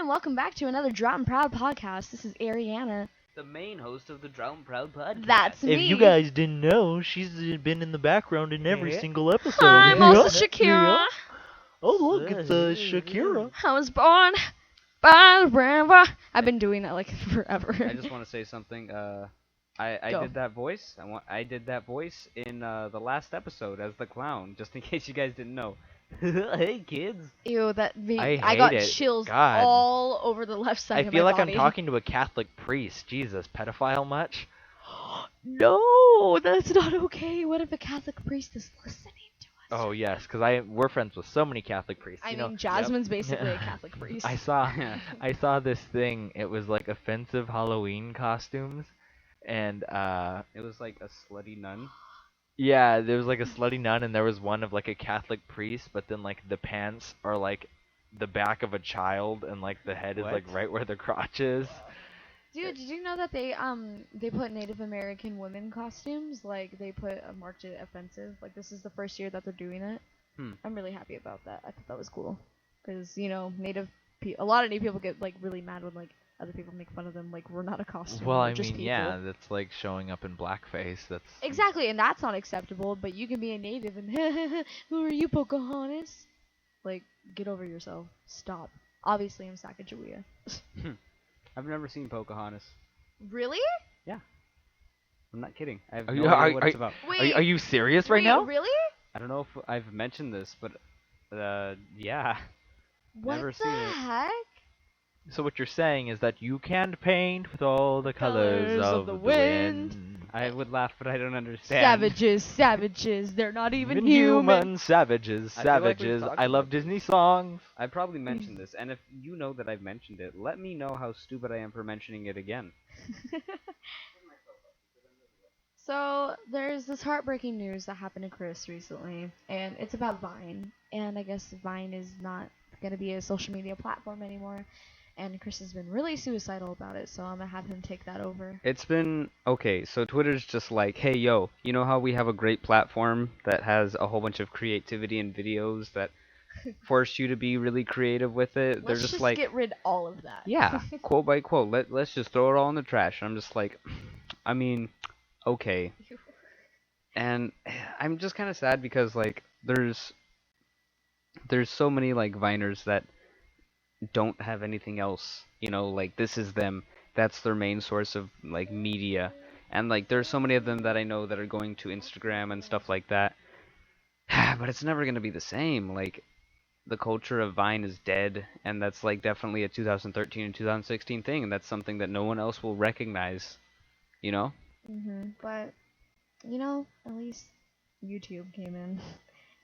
and welcome back to another Drought&Proud podcast. This is Ariana. The main host of the Drought&Proud podcast. That's me. If you guys didn't know, she's been in the background in every single episode. I'm Yeah. also Shakira. Yeah. Oh, look, it's Shakira. I was born by the river. I've been doing that like forever. I just want to say something. I Go. did that voice. I did that voice in the last episode as the clown, just in case you guys didn't know. Hey kids. Ew, that me. I I got hate it. chills God. all over the left side I of my feel like body. I'm talking to a Catholic priest. Jesus, pedophile much? No, that's not okay. What if a Catholic priest is listening to us? Oh yes, because we're friends with so many Catholic priests. I you mean, know, Jasmine's basically a Catholic priest. I saw this thing. It was like offensive Halloween costumes, and It was like a slutty nun. yeah, there was like a slutty nun, and there was one of like a Catholic priest, but then like the pants are like the back of a child, and like the head is like What? right where the crotch is. Dude, did you know that they put Native American women costumes, like they marked it offensive. Like this is the first year that they're doing it. I'm really happy about that. I thought that was cool, because you know a lot of Native people get like really mad when like other people make fun of them. Like we're not a costume. Well, we're I just mean, people. yeah, that's like showing up in blackface. That's Exactly, and that's not acceptable. But you can be a Native and who are you, Pocahontas? Like, get over yourself. Stop. Obviously, I'm Sacagawea. I've never seen Pocahontas. Really? I'm not kidding. I have Are no you- idea are- what it's about. Wait. Are you serious right wait, now? Really? I don't know if I've mentioned this, but yeah. What Never the seen it. heck? So what you're saying is that you can't paint with all the colors Colours of of the the wind. wind. I would laugh, but I don't understand. Savages. They're not even human. Inhuman savages, I feel like we've savages. talked I about love this. Disney songs. I probably mentioned this, and if you know that I've mentioned it, let me know how stupid I am for mentioning it again. So there's this heartbreaking news that happened to Chris recently, and it's about Vine. And I guess Vine is not gonna be a social media platform anymore. And Chris has been really suicidal about it, so I'm gonna have him take that over. It's been okay, so Twitter's just like, hey yo, you know how we have a great platform that has a whole bunch of creativity and videos that force you to be really creative with it? They're Let's just like, get rid all of that. yeah, quote by quote, let's just throw it all in the trash. I'm just like, I mean, okay. And I'm just kind of sad because like there's so many like Viners that don't have anything else, you know, like this is them, that's their main source of like media, and like there's so many of them that I know that are going to Instagram and stuff like that. But it's never going to be the same. Like the culture of Vine is dead, and that's like definitely a 2013 and 2016 thing, and that's something that no one else will recognize, you know. But you know, at least YouTube came in,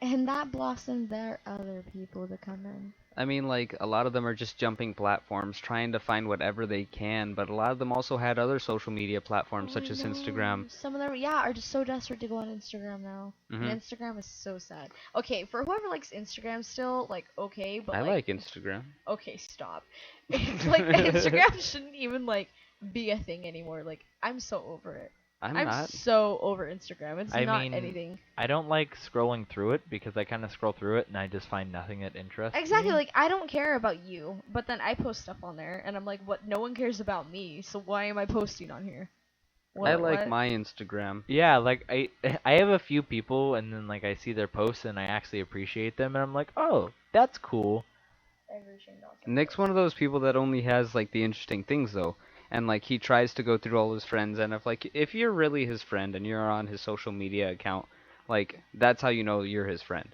and that blossomed their other people to come in. I mean, like, a lot of them are just jumping platforms, trying to find whatever they can, but a lot of them also had other social media platforms, such as Instagram. Some of them, yeah, are just so desperate to go on Instagram now. And Instagram is so sad. Okay, for whoever likes Instagram still, like, okay, but I like Instagram. Okay, stop. It's like Instagram shouldn't even like be a thing anymore. Like, I'm so over it. I'm I'm not. so over Instagram. It's I not mean, anything. I don't like scrolling through it because I kind of scroll through it and I just find nothing that interests Exactly, me. like I don't care about you, but then I post stuff on there, and I'm like, what? No one cares about me, so why am I posting on here? I like what? my Instagram. Yeah, like I have a few people, and then like I see their posts and I actually appreciate them, and I'm like, oh, that's cool. Nick's one of those people that only has like the interesting things though, and like he tries to go through all his friends, and if you're really his friend and you're on his social media account, like that's how you know you're his friend.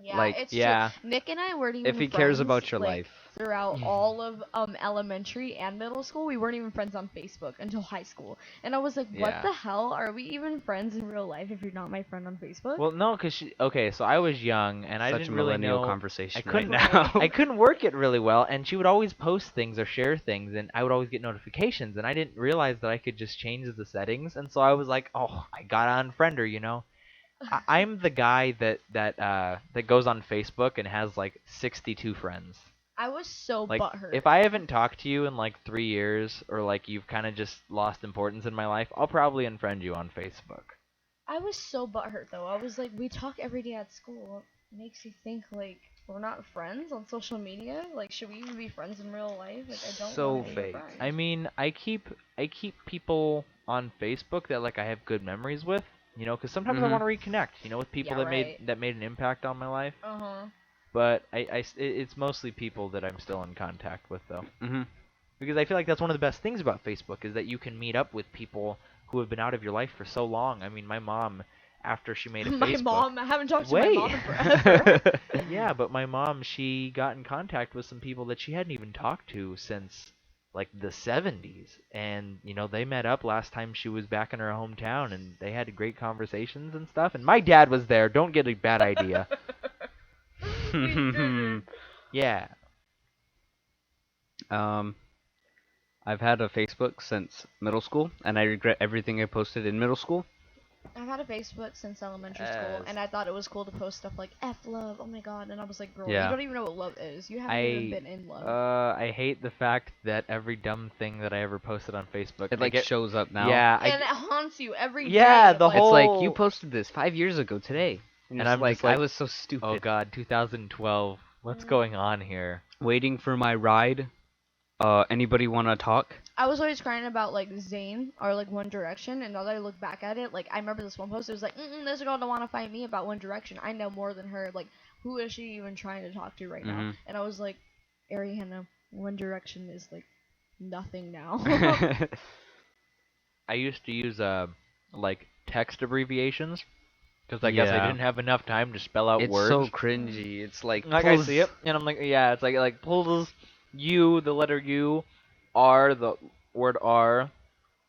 Yeah, like, it's yeah. true. Nick and I weren't even If he cares friends, about your like, life. throughout all of elementary and middle school. We weren't even friends on Facebook until high school, and I was like, what Yeah. the hell? Are we even friends in real life if you're not my friend on Facebook? Well, no, cause okay, so I was young and I Such a didn't really millennial know. conversation I couldn't. right now. I couldn't work it really well, and she would always post things or share things, and I would always get notifications, and I didn't realize that I could just change the settings, and so I was like, oh, I gotta unfriend her, you know. I'm the guy that goes on Facebook and has like 62 friends. I was so Like, butthurt. if I haven't talked to you in like 3 years, or like you've kind of just lost importance in my life, I'll probably unfriend you on Facebook. I was so butthurt though. I was like, we talk every day at school. makes you think like we're not friends on social media. Like, should we even be friends in real life? Like, I don't So want to be your fake. friend. I mean, I keep people on Facebook that like I have good memories with, you know, because sometimes I want to reconnect, you know, with people Yeah, that right. made an impact on my life. Uh-huh. But it's mostly people that I'm still in contact with though, Mhm. because I feel like that's one of the best things about Facebook is that you can meet up with people who have been out of your life for so long. I mean, my mom, after she made a My Facebook. mom. I haven't talked to my Wait. mom in forever. Yeah, but my mom, she got in contact with some people that she hadn't even talked to since like the 70s. And, you know, they met up last time she was back in her hometown and they had great conversations and stuff. And my dad was there. Don't get a bad idea. We didn't. Yeah. I've had a Facebook since middle school, and I regret everything I posted in middle school. I've had a Facebook since elementary school, and I thought it was cool to post stuff like F love, oh my god, and I was like, girl, Yeah. you don't even know what love is. You haven't even been in love. I hate the fact that every dumb thing that I ever posted on Facebook, It like shows up now. Yeah, And it haunts you every day. Yeah, the like, It's like whole- you posted this 5 years ago today, and I'm like, just like, I was so stupid. oh god, 2012. What's going on here? Waiting for my ride. Anybody wanna talk? I was always crying about like Zayn or like One Direction, and now that I look back at it, like I remember this one post. It was like, this girl don't want to fight me about One Direction. I know more than her. Like, who is she even trying to talk to right now? And I was like, Ariana, One Direction is like nothing now. I used to use like text abbreviations because I guess I didn't have enough time to spell out It's words. so cringy. It's like I see it, and I'm like, yeah, it's like pulls U, the letter U, R, the word R,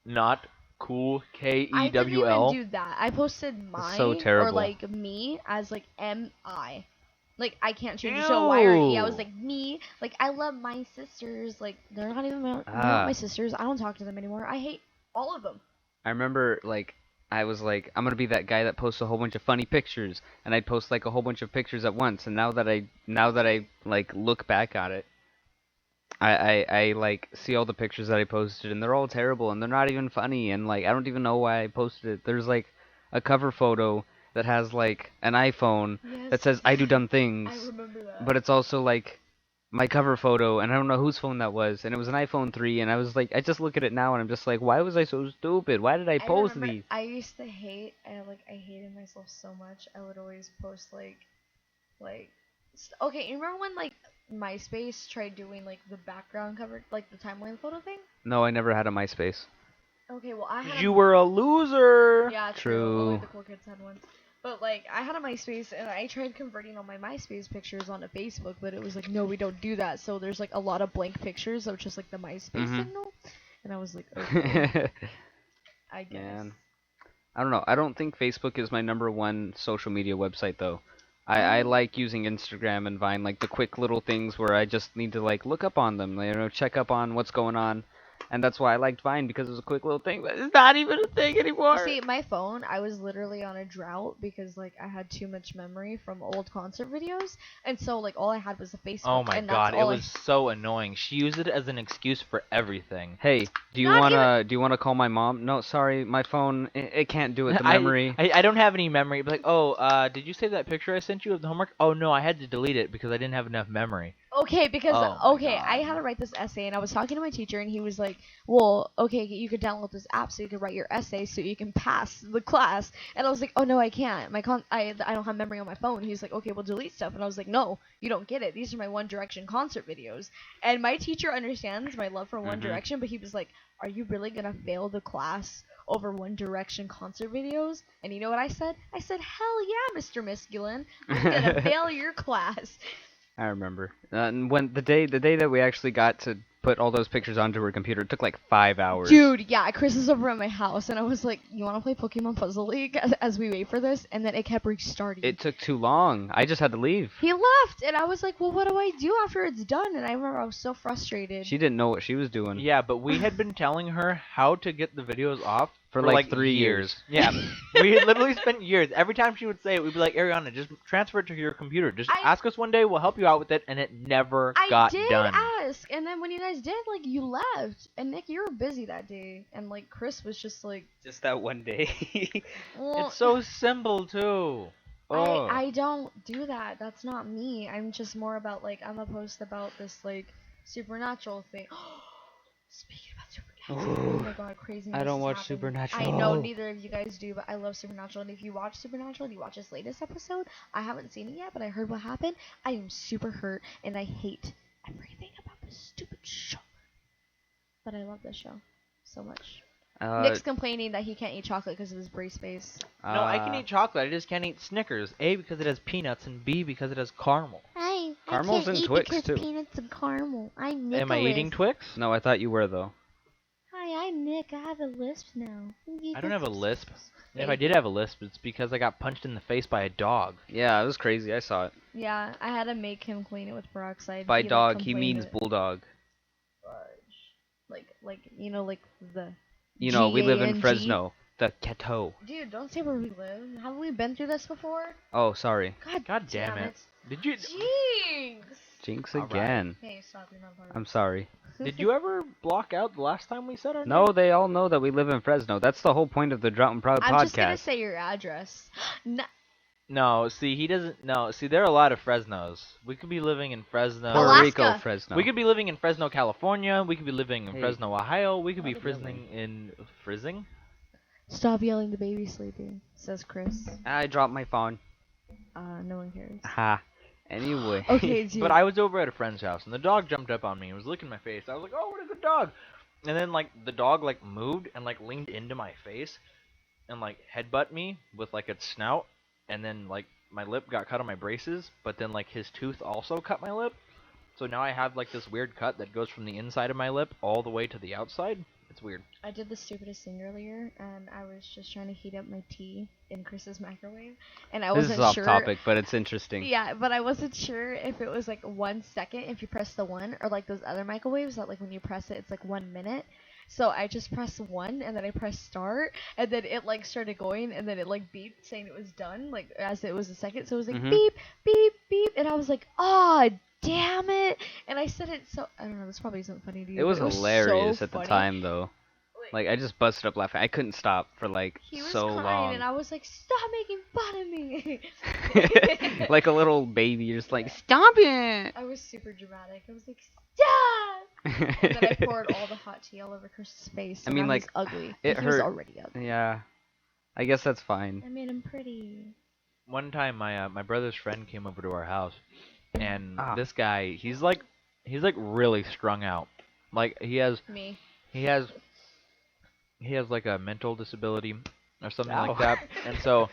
not cool, KEWL. I didn't even do that. I posted mine so terrible. or like me as like MI. Like, I can't change it to a Y or E. I was like, me. Like, I love my sisters. Like, they're not even they're not my sisters. I don't talk to them anymore. I hate all of them. I remember, like, I was like, I'm gonna be that guy that posts a whole bunch of funny pictures, and I'd post like a whole bunch of pictures at once. And now that I like look back at it, I like see all the pictures that I posted, and they're all terrible, and they're not even funny, and like I don't even know why I posted it. There's like a cover photo that has like an iPhone that says I do dumb things, I remember that. but it's also like my cover photo, and I don't know whose phone that was, and it was an iPhone 3, and I was like, I just look at it now, and I'm just like, why was I so stupid? Why did I post these? I used to hate, I hated myself so much. I would always post okay, you remember when like MySpace tried doing like the background cover, like the timeline photo thing? No, I never had a MySpace. Okay, well I had. You were a loser. Yeah, true. Only the cool kids had one. But like, I had a MySpace, and I tried converting all my MySpace pictures onto Facebook, but it was like, no, we don't do that. So there's like a lot of blank pictures of just like the MySpace signal, and I was like, okay, I guess. Man. I don't know. I don't think Facebook is my #1 social media website though. I like using Instagram and Vine, like the quick little things where I just need to like look up on them, you know, check up on what's going on. And that's why I liked Vine, because it was a quick little thing, but it's not even a thing anymore. See, my phone, I was literally on a drought because like I had too much memory from old concert videos, and so like all I had was the Facebook. Oh my and god, that's it all was so annoying. She used it as an excuse for everything. Hey, do you wanna call my mom? No, sorry, my phone it can't do it. The memory. I don't have any memory. But like, oh, did you save that picture I sent you of the homework? Oh no, I had to delete it because I didn't have enough memory. Okay, because Oh my I God. had to write this essay, and I was talking to my teacher, and he was like, "Well, okay, you could download this app so you can write your essay so you can pass the class." And I was like, "Oh no, I can't. I don't have memory on my phone." He's like, "Okay, well delete stuff." And I was like, "No, you don't get it. These are my One Direction concert videos." And my teacher understands my love for One Direction, but he was like, "Are you really gonna fail the class over One Direction concert videos?" And you know what I said? I said, "Hell yeah, Mr. Musculin, I'm gonna fail your class." I remember. And when the day that we actually got to put all those pictures onto her computer, it took like 5 hours. Dude, yeah, Chris is over at my house, and I was like, "You want to play Pokemon Puzzle League?" as we wait for this, and then it kept restarting. It took too long. I just had to leave. He left, and I was like, "Well, what do I do after it's done?" And I remember I was so frustrated. She didn't know what she was doing. Yeah, but we had been telling her how to get the videos off For like 3 years. Yeah, we had literally spent years. Every time she would say it, we'd be like, Ariana, just transfer it to your computer. Just ask us one day, we'll help you out with it, and it never got done. I did ask, and then when you guys did, like, you left. And Nick, you were busy that day, and like Chris was just like, Just that one day. well, It's so simple too. Oh. I don't do that. That's not me. I'm just more about like I'm a post about this like supernatural thing. Speaking about supernatural, oh my god, crazy. I don't watch happened. Supernatural. I know neither of you guys do, but I love Supernatural. And if you watch Supernatural and you watch this latest episode, I haven't seen it yet, but I heard what happened. I am super hurt, and I hate everything about this stupid show. But I love this show so much. Nick's complaining that he can't eat chocolate because of his brace face. No, I can eat chocolate. I just can't eat Snickers. A, because it has peanuts, and B, because it has caramel. Caramels and Twix too. Peanuts and caramel. I'm Nicholas. Am I eating Twix? No, I thought you were though. Hi, I'm Nick. I have a lisp now. I don't have a lisp. If I did have a lisp, it's because I got punched in the face by a dog. Yeah, it was crazy. I saw it. Yeah, I had to make him clean it with peroxide. By dog, like, he means it. bulldog. Like like the. You know, we live in G-A-N-G. Fresno. The Cateau. Dude, don't say where we live. Haven't we been through this before? Oh, sorry. God damn it. Did you? Jinx! Jinx All right. again. Hey, stop. You're not part of I'm sorry. Did you ever block out the last time we said our No, name? they all know that we live in Fresno. That's the whole point of the Drought and Proud I'm podcast. just gonna say your address. No, see, he doesn't. No, see, there are a lot of Fresnos. We could be living in Fresno. Puerto Alaska. Rico, Fresno. We could be living in Fresno, California. We could be living in Hey. Fresno, Ohio. We could be I don't know. frizzing in frizzing. Stop yelling. The baby's sleeping. Says Chris. I dropped my phone. No one cares. Ha. Anyway. Okay, dude. But I was over at a friend's house, and the dog jumped up on me and was licking my face. I was like, "Oh, what a good dog!" And then like the dog like moved and like leaned into my face, and like headbutt me with like its snout, and then like my lip got cut on my braces, but then like his tooth also cut my lip. So now I have like this weird cut that goes from the inside of my lip all the way to the outside. It's weird. I did the stupidest thing earlier, and I was just trying to heat up my tea in Chris's microwave, and I This wasn't is off sure. topic, but it's interesting. Yeah, but I wasn't sure if it was like 1 second if you press the 1, or like those other microwaves that like when you press it, it's like 1 minute. So I just pressed 1, and then I pressed start, and then it like started going, and then it like beeped saying it was done, like as it was a second. So it was like beep, beep, beep, and I was like, oh, damn it! And I said it so, I don't know, this probably isn't funny to you. It was but hilarious so at the funny. time, though. Like, I just busted up laughing. I couldn't stop for, like, He was so crying, long. and I was like, stop making fun of me! Like a little baby, you're just like, stop it! I was super dramatic. I was like, stop! And then I poured all the hot tea all over Chris's face. So I mean, now like, he's ugly. it He was hurt. already ugly. Yeah. I guess that's fine. I made him pretty. One time, my brother's friend came over to our house, and Ah. this guy, he's like really strung out. Like he has like a mental disability or something Ow. like that. And so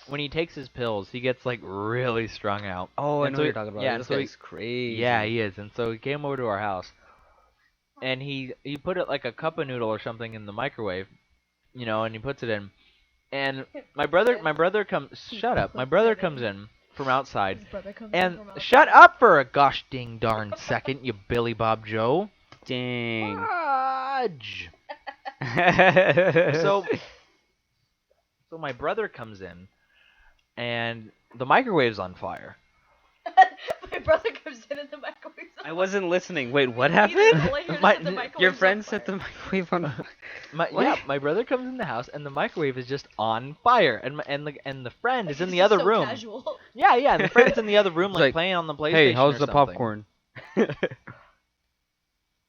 when he takes his pills, he gets like really strung out. Oh, I And know so what he- you're talking about. yeah, This so he- guy's crazy. Yeah, he is. And so he came over to our house, and he put it like a cup of noodle or something in the microwave, you know, and he puts it in. And my brother comes. Shut up. My brother comes in from outside. His brother comes And in from outside. shut up for a gosh ding darn second, you Billy Bob Joe. Dang. Fudge. So my brother comes in, and the microwave's on fire. My brother comes in and the microwave's on I wasn't listening. Wait, what fire. happened? All I heard is My- that the your microwave's Your on friend fire. set the microwave on fire. Yeah, my brother comes in the house, and the microwave is just on fire, and the friend is in the This other so room. Casual. Yeah, and the friend's in the other room, It's like like, playing on the PlayStation. Hey, how's or the something. popcorn?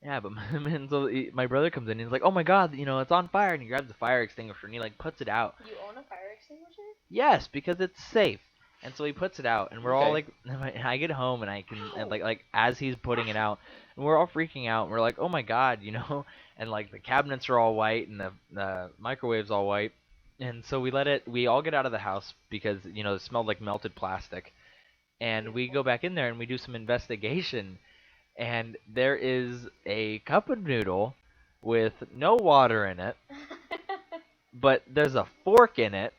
Yeah, but and so my brother comes in, and he's like, "Oh my God, you know, it's on fire!" And he grabs the fire extinguisher and he like puts it out. You own a fire extinguisher? Yes, because it's safe. And so he puts it out, and we're all Okay. like, I get home and I can and like as he's putting it out, and we're all freaking out. And we're like, "Oh my God," you know, and like the cabinets are all white and the microwave's all white. And so we all get out of the house because, you know, it smelled like melted plastic. And we go back in there and we do some investigation. And there is a cup of noodle with no water in it, but there's a fork in it.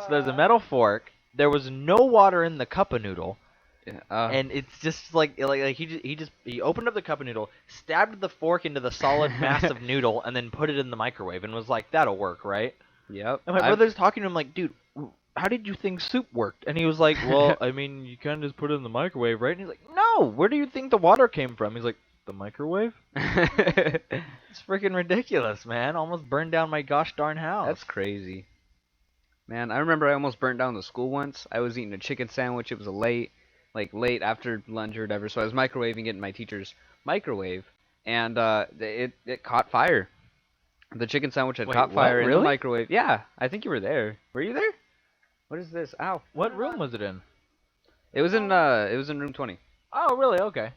So there's a metal fork. There was no water in the cup of noodle. And it's just like he opened up the cup of noodle, stabbed the fork into the solid mass of noodle, and then put it in the microwave and was like, "That'll work, right?" Yep. And my brother's talking to him like, "Dude, how did you think soup worked?" And he was like, "Well, I mean, you kind of just put it in the microwave, right?" And he's like, "No, where do you think the water came from?" He's like, "The microwave?" It's freaking ridiculous, man. Almost burned down my gosh darn house. That's crazy. Man, I remember I almost burnt down the school once. I was eating a chicken sandwich. It was late after lunch or whatever. So I was microwaving it in my teacher's microwave, and it caught fire. The chicken sandwich had Wait, caught what? fire in the Really? microwave. Yeah, I think you were there. Were you there? What is this? Ow! What room was it in? It was in room 20. Oh, really? Okay.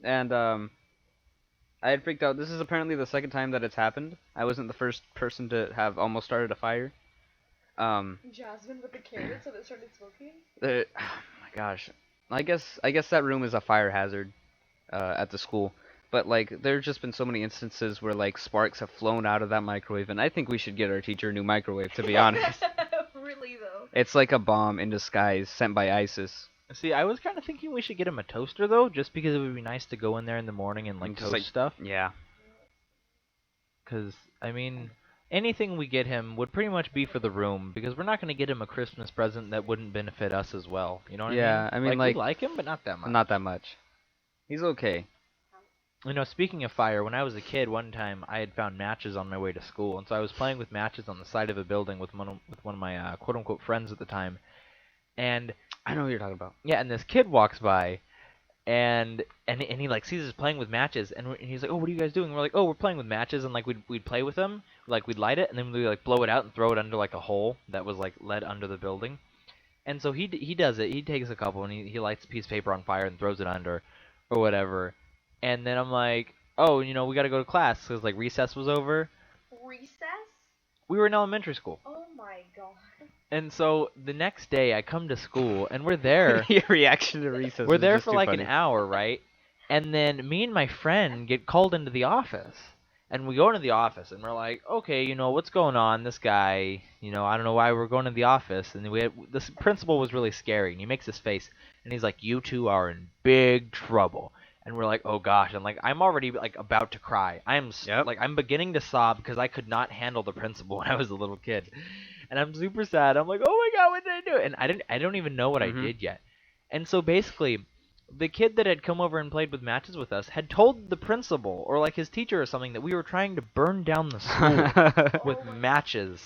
And I had freaked out. This is apparently the second time that it's happened. I wasn't the first person to have almost started a fire. Jasmine with the carrots that started smoking. Oh my gosh. I guess that room is a fire hazard at the school. But like there's just been so many instances where like sparks have flown out of that microwave, and I think we should get our teacher a new microwave, to be honest. Really though. It's like a bomb in disguise sent by ISIS. See, I was kind of thinking we should get him a toaster though, just because it would be nice to go in there in the morning and like And just, toast like, stuff. Yeah. Because I mean, anything we get him would pretty much be for the room, because we're not going to get him a Christmas present that wouldn't benefit us as well. You know what I mean? Yeah, I mean, we like him, but not that much. Not that much. He's okay. You know, speaking of fire, when I was a kid, one time I had found matches on my way to school, and so I was playing with matches on the side of a building with one of my quote unquote friends at the time, and I know what you're talking about. yeah, and this kid walks by, and he like sees us playing with matches, and he's like, "Oh, what are you guys doing?" And we're like, "Oh, we're playing with matches," and like we'd play with them, like we'd light it, and then we'd like blow it out and throw it under like a hole that was like led under the building, and so he does it. He takes a couple and he lights a piece of paper on fire and throws it under, or whatever. And then I'm like, oh, you know, we got to go to class because like recess was over. Recess? We were in elementary school. Oh my god. And so the next day I come to school and we're there. Your reaction to recess. We're is there just for too like funny. an hour, right? And then me and my friend get called into the office. And we go into the office and we're like, okay, you know, what's going on? This guy, you know, I don't know why we're going to the office. And this principal was really scary. And he makes his face and he's like, you two are in big trouble. And we're like, oh gosh, and like I'm already like about to cry. Like I'm beginning to sob because I could not handle the principal when I was a little kid, and I'm super sad. I'm like, oh my god, what did I do? And I don't even know what I did yet. And so basically, the kid that had come over and played with matches with us had told the principal or like his teacher or something that we were trying to burn down the school with matches.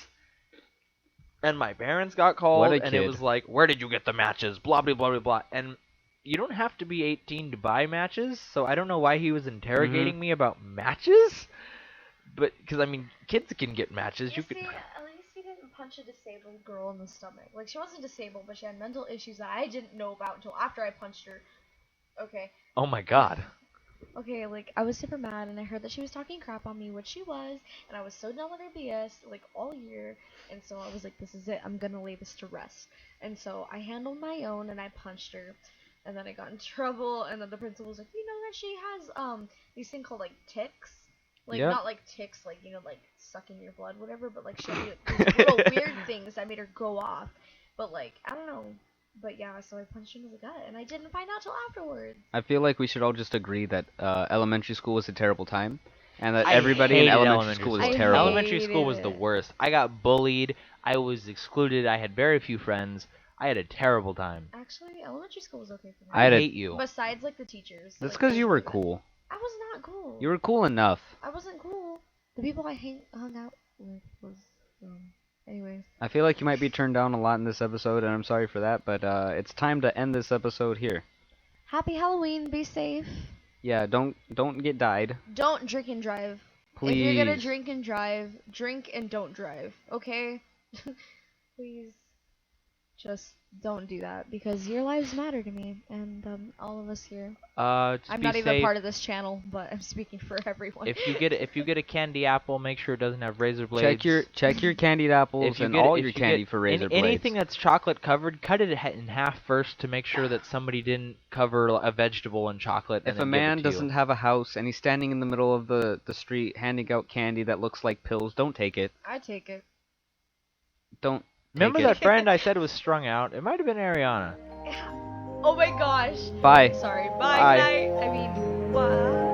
And my parents got called, and it was like, where did you get the matches? Blah blah blah blah blah. And you don't have to be 18 to buy matches, so I don't know why he was interrogating me about matches. But, because, I mean, kids can get matches. See, at least he didn't punch a disabled girl in the stomach. Like, she wasn't disabled, but she had mental issues that I didn't know about until after I punched her. Okay. Oh my god. Okay, like, I was super mad, and I heard that she was talking crap on me, which she was, and I was so done with her BS, like, all year, and so I was like, this is it, I'm gonna lay this to rest. And so I handled my own, and I punched her. And then I got in trouble, and then the principal was like, you know that she has these things called like ticks, like not like ticks, like you know, like sucking your blood, whatever, but like she had these little weird things that made her go off. But like I don't know, but yeah, so I punched him in the gut, and I didn't find out till afterwards. I feel like we should all just agree that elementary school was a terrible time, and that everybody in elementary school was terrible. Elementary school was the worst. I got bullied. I was excluded. I had very few friends. I had a terrible time. Actually, elementary school was okay for me. I hate you. Besides, like, the teachers. That's because you were cool. I was not cool. You were cool enough. I wasn't cool. The people I hung out with was, anyways. I feel like you might be turned down a lot in this episode, and I'm sorry for that, but it's time to end this episode here. Happy Halloween. Be safe. Yeah, don't get died. Don't drink and drive. Please. If you're gonna drink and drive, drink and don't drive. Okay? Please. Just don't do that, because your lives matter to me, and all of us here. I'm not even part of this channel, but I'm speaking for everyone. If you get a candy apple, make sure it doesn't have razor blades. Check your candied apples and all your candy for razor blades. Anything that's chocolate covered, cut it in half first to make sure that somebody didn't cover a vegetable in chocolate. If a man doesn't have a house and he's standing in the middle of the street handing out candy that looks like pills, don't take it. I take it. Don't. Remember that friend I said was strung out? It might have been Ariana. Oh my gosh. Bye. Sorry. Bye. Bye. Night. I mean, bye.